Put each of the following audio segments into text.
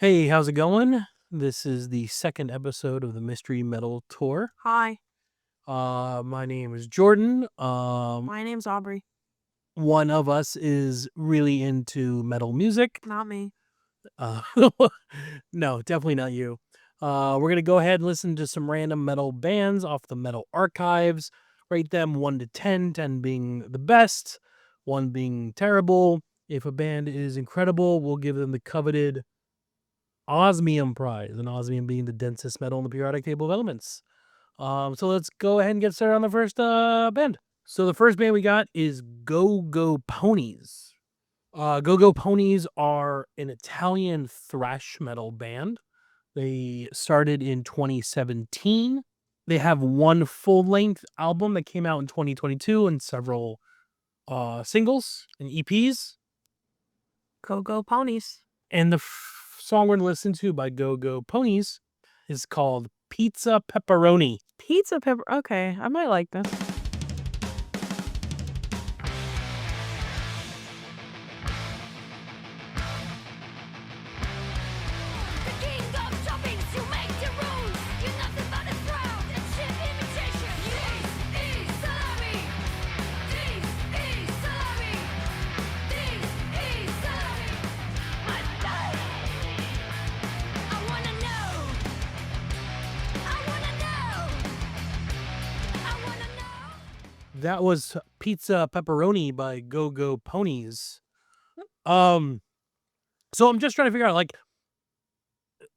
Hey, how's it going? This is the second episode of the Mystery Metal Tour. Hi, My name is Jordan. my name's Aubrey. One of us is really into metal music. Not me. Uh, no, definitely not you. We're gonna go ahead and listen to some random metal bands off the Metal Archives. Rate them 1 to 10, 10 being the best, 1 being terrible. If a band is incredible, we'll give them the coveted osmium prize, and osmium being the densest metal in the periodic table of elements. So let's go ahead and get started on the first band. So the first band we got is Go Go Ponies. Go Go Ponies are an Italian thrash metal band. They started in 2017. They have one full-length album that came out in 2022 and several singles and EPs. Go Ponies. And the song we're going to listen to by Go Go Ponies is called Pizza Pepperoni. Pizza pepper. Okay, I might like this. The king of toppings, you make the rules. You're nothing but a crowd and shit imitation. This is salami. This is salami. This is salami. My life. I wanna know. I wanna know. I wanna know. That was Pizza Pepperoni by Go Go Ponies. So I'm just trying to figure out, like,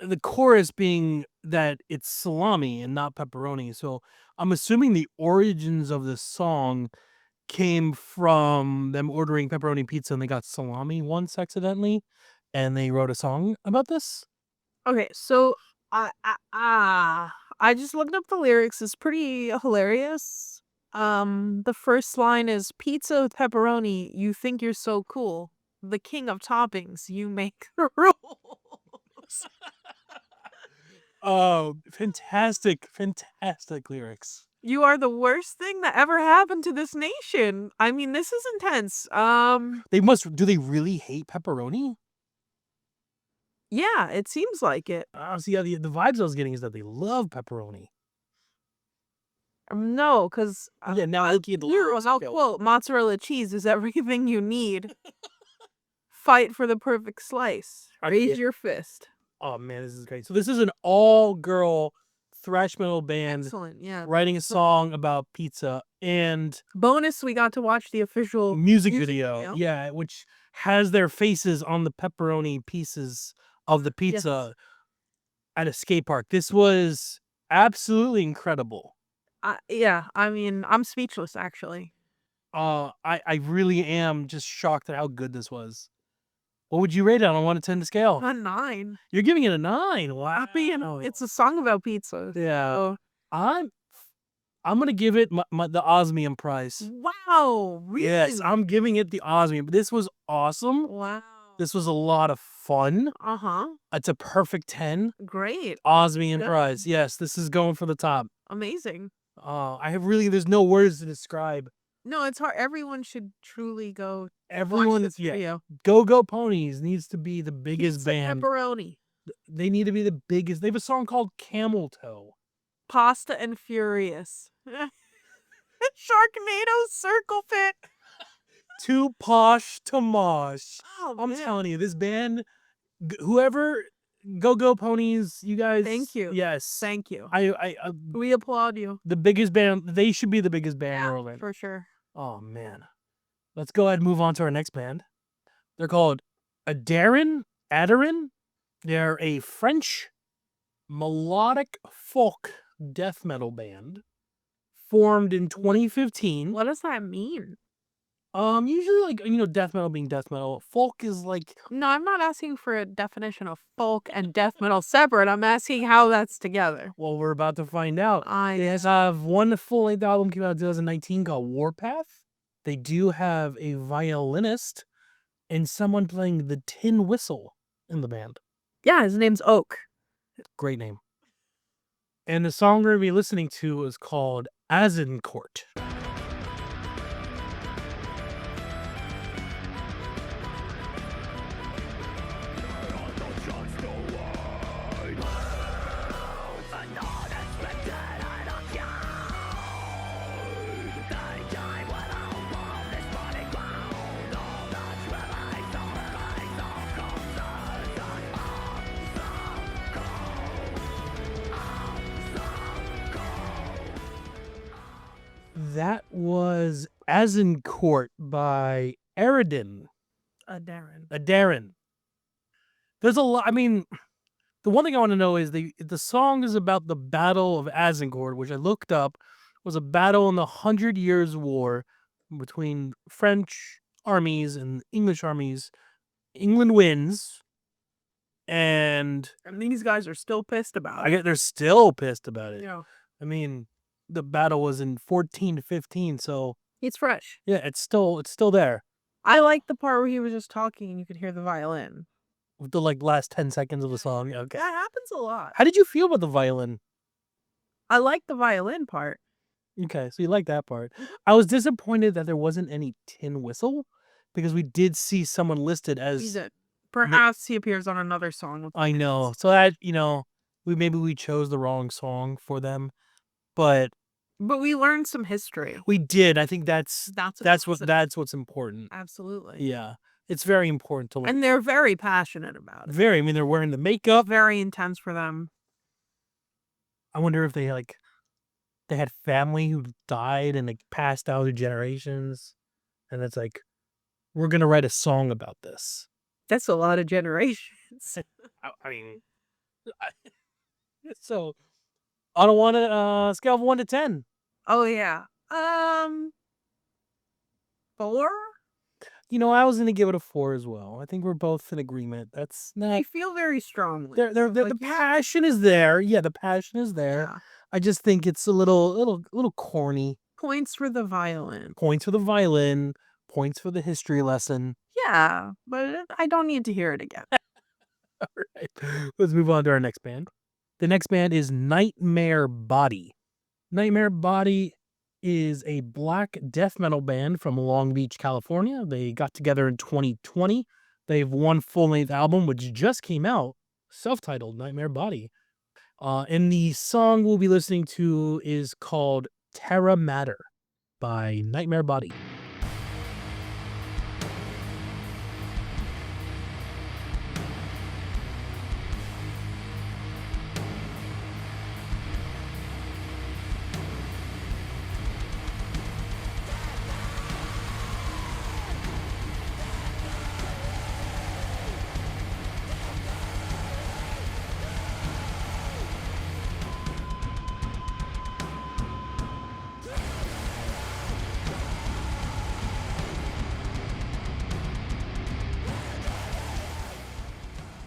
the chorus being that it's salami and not pepperoni. So I'm assuming the origins of the song came from them ordering pepperoni pizza and they got salami once accidentally, and they wrote a song about this. Okay, so I just looked up the lyrics. It's pretty hilarious. The first line is pizza with pepperoni. You think you're so cool. The king of toppings. You make the rules. Oh, fantastic lyrics. You are the worst thing that ever happened to this nation. I mean, this is intense. Do they really hate pepperoni? Yeah, it seems like it. See, the vibes I was getting is that they love pepperoni. No, because Yeah, now looking at the lyrics, I'll quote, mozzarella cheese is everything you need. Fight for the perfect slice. Raise your fist. Oh man, this is great. So this is an all-girl thrash metal band Excellent, yeah. writing a song about pizza and Bonus, we got to watch the official music video. Yeah, which has their faces on the pepperoni pieces of the pizza at a skate park. This was absolutely incredible. Yeah, I mean, I'm speechless, actually. I really am just shocked at how good this was. What would you rate it on a 1 to 10 to scale? A 9. You're giving it a 9. Wow. It's a song about pizza. Yeah. So. I'm gonna give it the osmium prize. Wow, really? Yes, I'm giving it the osmium. This was awesome. Wow. This was a lot of fun. Uh-huh. It's a perfect 10. Great. Osmium prize. Yes, this is going for the top. Amazing. There's no words to describe. No, it's hard. Everyone should truly go. Everyone, this video. Go Go Ponies needs to be the biggest band. Pepperoni. They need to be the biggest. They have a song called Camel Toe. Pasta and Furious. Sharknado Circle Pit. Too posh to mosh. Oh, I'm man. telling you, this band, whoever, Go Go Ponies, you guys. Thank you. Yes. Thank you. We applaud you. The biggest band. They should be the biggest band in the world. For sure. Oh man. Let's go ahead and move on to our next band. They're called Adarin. They're a French melodic folk death metal band formed in 2015. What does that mean? Usually, like, death metal being death metal. Folk is like... No, I'm not asking for a definition of folk and death metal separate. I'm asking how that's together. Well, we're about to find out. They have one full-length album came out in 2019 called Warpath. They do have a violinist and someone playing the tin whistle in the band. Yeah, his name's Oak. Great name. And the song we're going to be listening to is called Azincourt. That was Azincourt by Eridan. Darren. Darren. There's a lot. I mean, the one thing I want to know is the song is about the Battle of Azincourt, which I looked up was a battle in the 100 Years' War between French armies and English armies. England wins, and And these guys are still pissed about I get they're still pissed about it. Yeah. I mean, the battle was in 1415, so It's fresh. yeah, it's still there. I like the part where he was just talking and you could hear the violin. With the last 10 seconds of the song. Okay. That happens a lot. How did you feel about the violin? I like the violin part. Okay, so you like that part. I was disappointed that there wasn't any tin whistle because we did see someone listed as Perhaps he appears on another song. With I know. So that, we chose the wrong song for them. But we learned some history. we did. I think that's what's important. Absolutely. Yeah. It's very important to learn. And they're very passionate about it. I mean, they're wearing the makeup. Very intense for them. I wonder if they had family who died and passed out through generations. And it's like, we're going to write a song about this. That's a lot of generations. I mean, so on a scale of 1 to 10. Oh yeah. 4? I was gonna give it a 4 as well. I think we're both in agreement. That's not. I feel very strongly. The passion is there. Yeah, the passion is there. Yeah. I just think it's a little corny. Points for the violin. Points for the violin. Points for the history lesson. Yeah, but I don't need to hear it again. All right, let's move on to our next band. The next band is Nightmare Body. Nightmare Body is a black death metal band from Long Beach, California. They got together in 2020. They have one full-length album, which just came out, self-titled Nightmare Body. And the song we'll be listening to is called Terra Mater by Nightmare Body.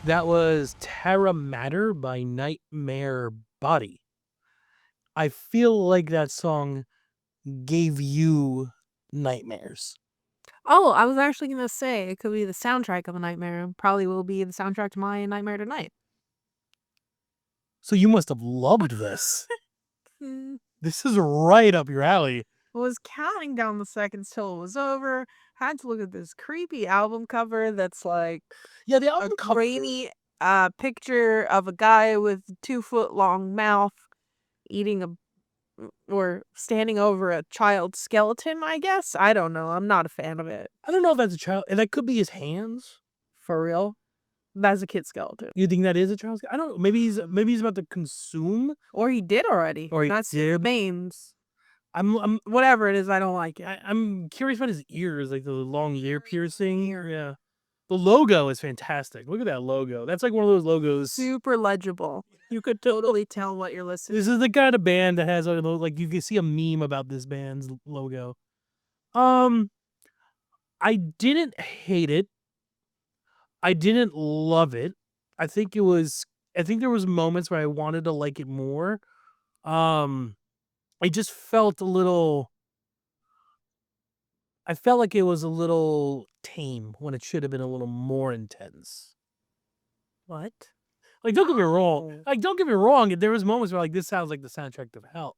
That was Terra Mater by Nightmare Body. I feel like that song gave you nightmares. Oh, I was actually going to say it could be the soundtrack of a nightmare. Probably will be the soundtrack to my Nightmare Tonight. So you must have loved this. Hmm. This is right up your alley. Was counting down the seconds till it was over. Had to look at this creepy album cover that's like Yeah, the a album cover. grainy picture of a guy with 2-foot long mouth eating or standing over a child's skeleton, I guess. I don't know. I'm not a fan of it. I don't know if that's a child. And that could be his hands. For real. That's a kid skeleton. You think that is a child's? I don't know. Maybe he's about to consume. Or he did already. Or he That's did. Baines. I'm Whatever it is, I don't like it. I'm curious about his ears, like the long ear piercing. Yeah. The logo is fantastic. Look at that logo. That's like one of those logos. Super legible. You could totally tell what you're listening This is the kind of band that has like you can see a meme about this band's logo. I didn't hate it. I didn't love it. I think there was moments where I wanted to like it more. I just felt a little. I felt like it was a little tame when it should have been a little more intense. What? Like, don't get me wrong. Oh. Like, don't get me wrong. There was moments where like this sounds like the soundtrack of hell,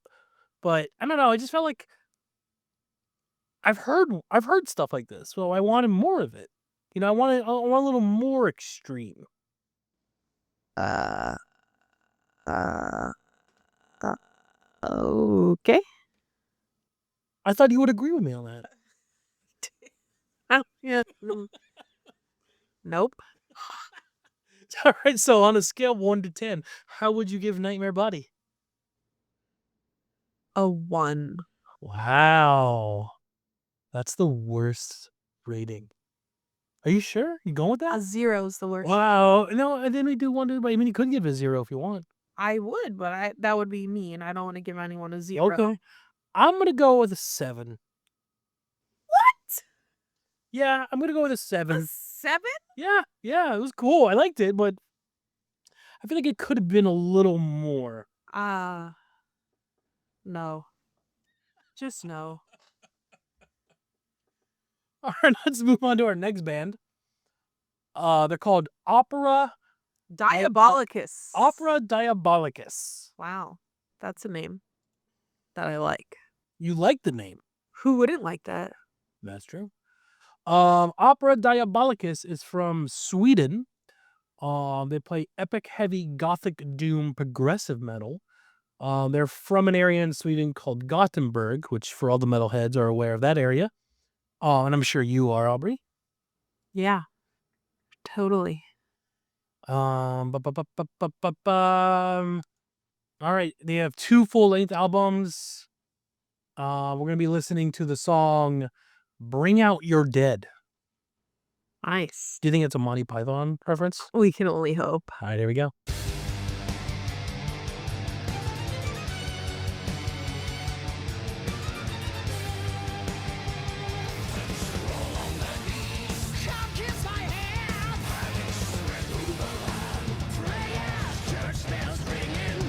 but I don't know. I just felt like I've heard stuff like this, so I wanted more of it. I want a little more extreme. Okay. I thought you would agree with me on that. Yeah. Nope. All right. So on a scale of 1 to 10, how would you give Nightmare Body? A 1. Wow. That's the worst rating. Are you sure? You going with A that? 0's the worst. Wow. No, and then we do one to, I mean, you could give it a 0 if you want. I would, but that would be mean. I don't want to give anyone a 0. Okay. I'm going to go with a 7. What? Yeah, I'm going to go with a A 7. 7? Yeah, it was cool. I liked it, but I feel like it could have been a little more. No. Just no. All right, let's move on to our next band. They're called Opera Diabolicus. Diabolicus. Wow. That's a name that I like. You like the name. Who wouldn't like that? That's true. Opera Diabolicus is from Sweden. They play epic heavy gothic doom progressive metal. They're from an area in Sweden called Gothenburg, which for all the metalheads are aware of that area. And I'm sure you are, Aubrey. Yeah. Totally. All right, they have 2 full-length albums. We're gonna be listening to the song "Bring Out Your Dead." Nice. Do you think it's a Monty Python reference? We can only hope. All right, here we go. Come kiss my hand. Prayers, church bells ringing.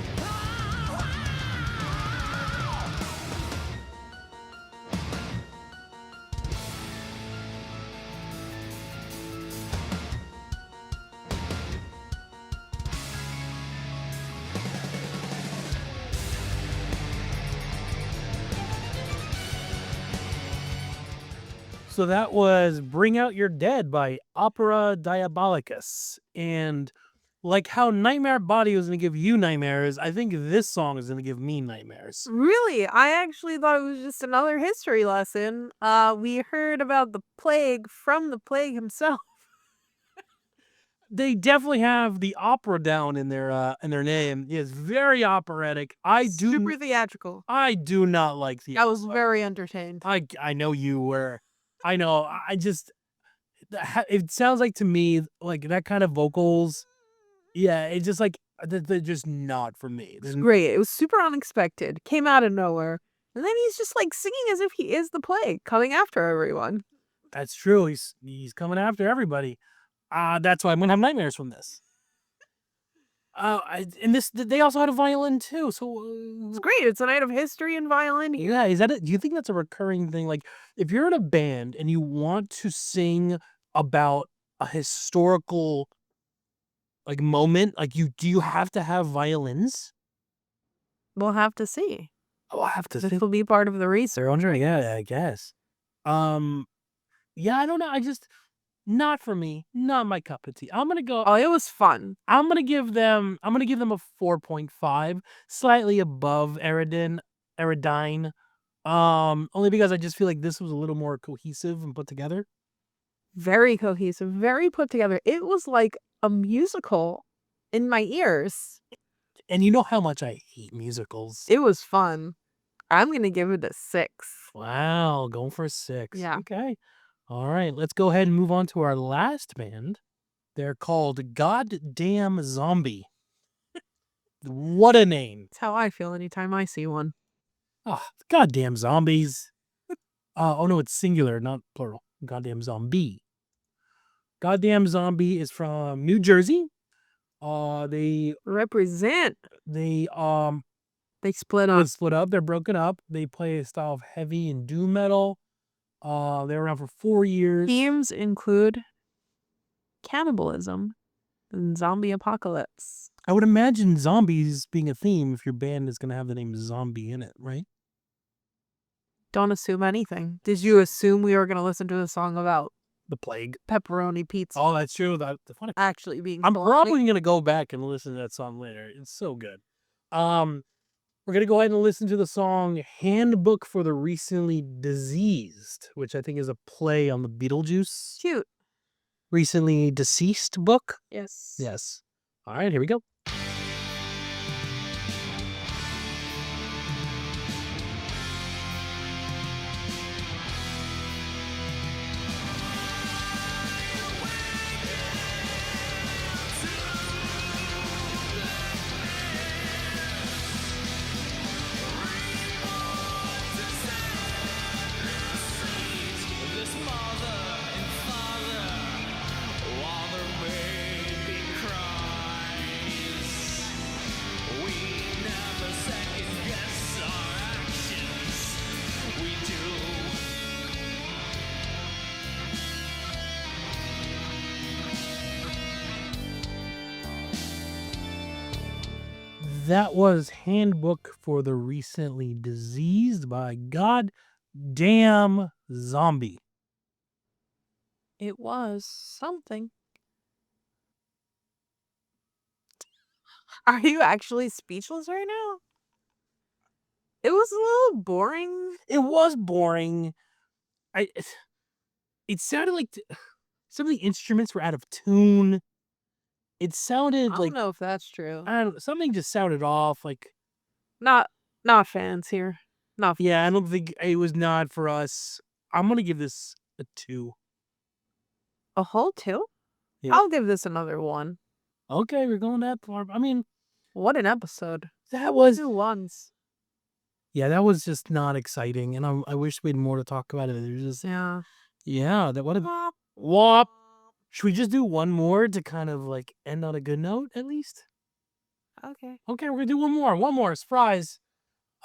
So that was "Bring Out Your Dead" by Opera Diabolicus. And like how Nightmare Body was going to give you nightmares, I think this song is going to give me nightmares. Really? I actually thought it was just another history lesson. We heard about the plague from the plague himself. They definitely have the opera down in their name. It's very operatic. Super theatrical. I do not like the I was very entertained. I know you were. I know. It sounds like to me like that kind of vocals. Yeah, it's just like they're just not for me. It's great. It was super unexpected. Came out of nowhere. And then he's just like singing as if he is the plague, coming after everyone. That's true. He's coming after everybody. That's why I'm gonna have nightmares from this. And they also had a violin too. So It's great. It's a night of history and violin. yeah, is that it? Do you think that's a recurring thing? Like, if you're in a band and you want to sing about a historical like moment, like do you have to have violins? We'll have to see. Oh, I have to This think. will be part of the research. They're wondering, yeah, I guess. Yeah, I don't know. Not for me. Not my cup of tea. I'm gonna go. Oh, it was fun. I'm gonna give them a 4.5, slightly above Aerodyne. Only because I just feel like this was a little more cohesive and put together. Very cohesive, very put together. It was like a musical in my ears. And you know how much I hate musicals. It was fun. I'm going to give it a 6. Wow, going for a 6. Yeah. Okay. All right, let's go ahead and move on to our last band. They're called Goddamn Zombie. What a name. That's how I feel anytime I see one. Oh, goddamn zombies. Oh no, it's singular, not plural. Goddamn Zombie. Goddamn Zombie is from New Jersey. They Represent. They split up. split up. They're broken up. They play a style of heavy and doom metal. They were around for 4 years. Themes include cannibalism and zombie apocalypse. I would imagine zombies being a theme if your band is going to have the name Zombie in it, right? Don't assume anything. Did you assume we were going to listen to a song about The Plague. pepperoni pizza Oh, that's true. The funny. actually being I'm bologna? probably going to go back and listen to that song later. It's so good. We're going to go ahead and listen to the song Handbook for the Recently Diseased, which I think is a play on the Beetlejuice Cute. Recently Deceased book. Yes. Yes. All right, here we go. That was Handbook for the Recently Diseased by Goddamn Zombie. It was something. Are you actually speechless right now? It was a little boring. It was boring. It sounded like some of the instruments were out of tune. It I sounded don't like know if that's true. I don't know, something just sounded off. Like Not fans here. Not yeah, I don't think it was not for us. I'm gonna give this a 2. a whole 2? Yeah. I'll give this another 1. Okay, we're going that far. I mean, What an episode. that was 2 1s. yeah, that was just not exciting, and I wish we had more to talk about it. There's just Yeah. that what a wop. Should we just do one more to kind of like end on a good note at least? Okay. Okay, we're gonna do one more surprise.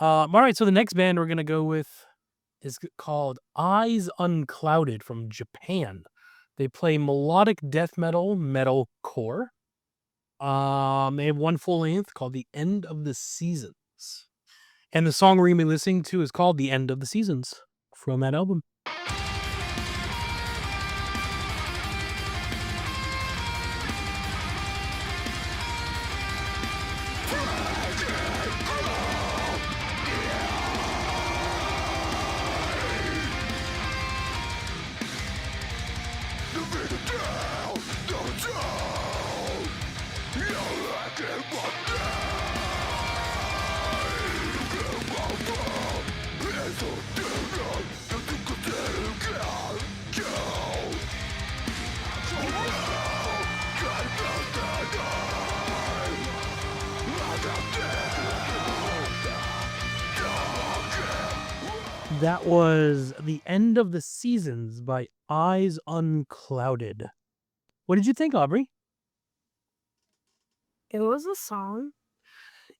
All right, so the next band we're gonna go with is called Eyes Unclouded from Japan. They play melodic death metal, metalcore. They have one full length called The End of the Seasons. And the song we're gonna be listening to is called The End of the Seasons from that album. That was The End of the Seasons by Eyes Unclouded. What did you think, Aubrey? It was a song.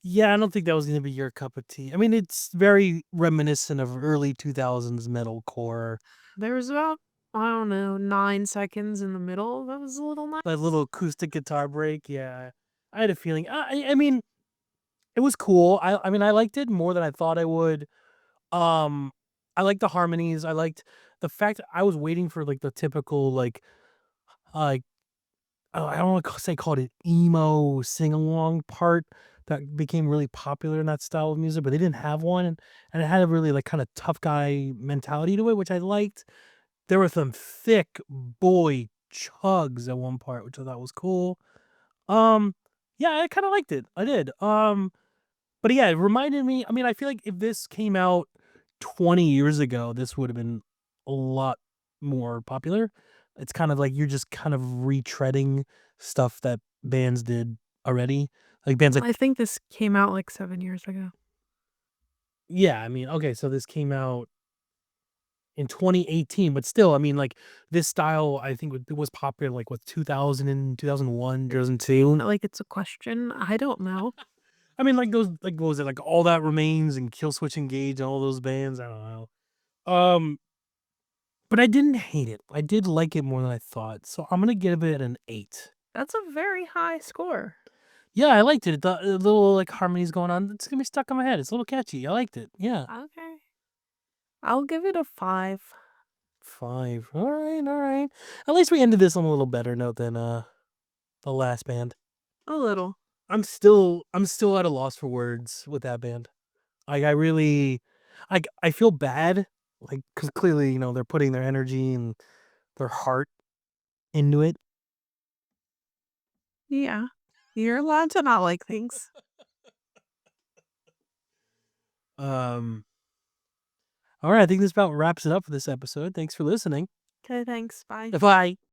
Yeah, I don't think that was going to be your cup of tea. I mean, it's very reminiscent of early 2000s metalcore. There was about, I don't know, 9 seconds in the middle. That was a little nice. That little acoustic guitar break. Yeah, I had a feeling. I mean, it was cool. I mean, I liked it more than I thought I would. I liked the harmonies. I liked the fact that I was waiting for like the typical like I don't want to say called it emo sing along part that became really popular in that style of music, but they didn't have one, and it had a really like kind of tough guy mentality to it, which I liked. There were some thick boy chugs at one part, which I thought was cool. Yeah, I kind of liked it. I did. But yeah, it reminded me. I mean, I feel like if this came out 20 years ago, this would have been a lot more popular. It's kind of like you're just kind of retreading stuff that bands did already. Like bands like I think this came out like 7 years ago. yeah, I mean, okay, so this came out in 2018, but still, I mean, like this style, I think it was popular like what 2000 and 2001, 2002. Not like it's a question. I don't know. I mean, like those, like what was it, like All That Remains and Killswitch Engage and all those bands. I don't know. But I didn't hate it. I did like it more than I thought. So I'm gonna give it an 8. That's a very high score. Yeah, I liked it. The little like harmonies going on. It's gonna be stuck in my head. It's a little catchy. I liked it. Yeah. Okay. I'll give it a 5. 5. All right, all right. At least we ended this on a little better note than the last band. A little. I'm still at a loss for words with that band. Like I really, I feel bad, like because clearly they're putting their energy and their heart into it. Yeah. You're allowed to not like things. All right, I think this about wraps it up for this episode. Thanks for listening. Okay, thanks. Bye. Bye.